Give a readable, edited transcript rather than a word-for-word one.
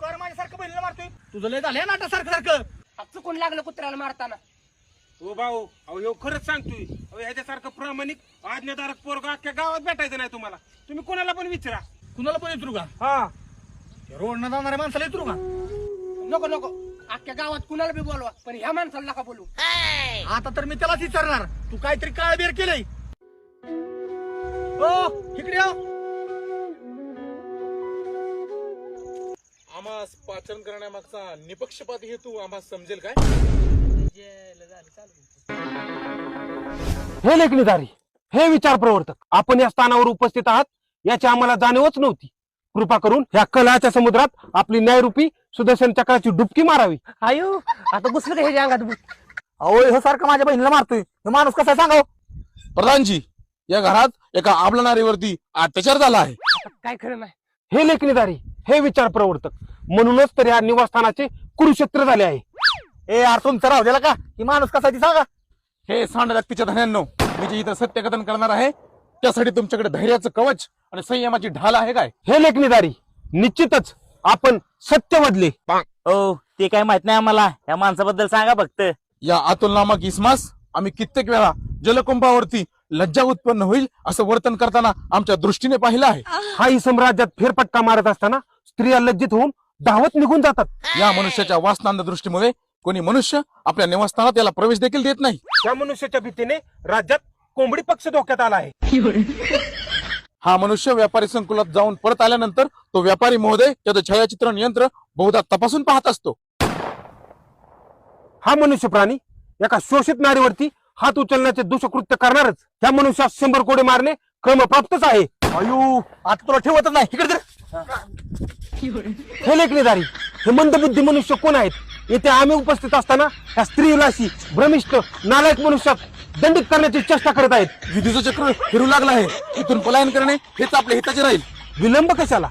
कर माझ्यासारखं बहिणीला मारतोय? तुझं लय झालंय नाटक सारखं सारखं. चुकून लागलं कुत्र्याला मारताना. हो भाऊ, अहो ह्यो खरंच सांगतोय. अहो ह्याच्यासारखं प्रामाणिक आज्ञाधारक पोरगा अख्ख्या गावात भेटायचं नाही तुम्हाला. तुम्ही कोणाला पण विचारा. कुणाला पण विचारू का? हा रोडनं जाणाऱ्या माणसाला विचारू का? नको नको, अख्ख्या गावात कुणाला बी बोलवा, पण ह्या माणसाला नका बोलू. आता तर मी त्यालाच विचारणार, तू काहीतरी काळबेर केलंय. ओ इकडे या. आम्हास पाचन करण्यामागचा निपक्षपाती हेतू आम्हाला समजेल काय? हे लेखणीदारी, हे विचार प्रवर्तक, आपण या स्थानावर उपस्थित आहात याची आम्हाला जाणीवच नव्हती. कृपा करून ह्या कलाच्या समुद्रात आपली न्यायरूपी सुदर्शन चक्राची डुबकी मारावी. आयु आता घुसलं का हे अंगात भूत? अहो हे सारखं माझ्या बहिणीला मारतोय, हे माणूस कसा सांगाव? प्रधानजी, या घरात एका आबला नारीवरती अत्याचार झाला आहे. काय खरं नाही. हे लेखणीदारी, हे विचार प्रवर्तक, म्हणूनच तर ह्या निवासस्थानाचे कुरुक्षेत्र झाले आहे. ए यार तुमचं राहू द्याला का? ही माणूस कसा ती सांगा. हे सांड व्यक्तीच्या धन्यांनो, मी जे इथं सत्यकथन करणार आहे त्यासाठी तुमच्याकडे धैर्याचं कवच आणि संयमाची ढाल आहे काय? हे लेखणीदारी, निश्चितच आपण सत्य बदले. ओ ते काय माहित नाही आम्हाला, या माणसाबद्दल सांगा फक्त. या अतुल नामक इसमास आम्ही कित्येक वेळा जलकुंभावरती लज्जा उत्पन्न होईल असं वर्तन करताना आमच्या दृष्टीने पाहिलं आहे. हा इसम राज्यात फेरफटका मारत असताना स्त्रिया लज्जित होऊन धावत निघून जातात. या मनुष्याच्या वासनांध दृष्टीमुळे कोणी मनुष्य आपल्या निवासस्थानात याला प्रवेश देखील देत नाही. त्या मनुष्याच्या भीतीने राज्यात कोंबडी पक्ष धोक्यात आला आहे. हा मनुष्य व्यापारी संकुलात जाऊन परत आल्यानंतर तो व्यापारी महोदय त्याचं छायाचित्रण यंत्र बहुधा तपासून पाहत असतो. हा मनुष्य प्राणी एका शोषित नारीवरती हात उचलण्याचे दुष्कृत्य करणारच. त्या मनुष्यास 100 कोडे मारणे क्रमप्राप्तच आहे. अयो आता तुला ठेवतच नाही, इकडे तर. हे लेखणीदारी, हे मंदबुद्धी मनुष्य कोण आहेत? येथे आम्ही उपस्थित असताना या स्त्रीविलासी भ्रमिष्ठ नालायक मनुष्यात दंडित करण्याची चेष्टा करत आहेत. विधीचं चक्र फिरू लागलं आहे. इथून पलायन करणे हेच आपल्या हिताचे राहील. विलंब कशाला?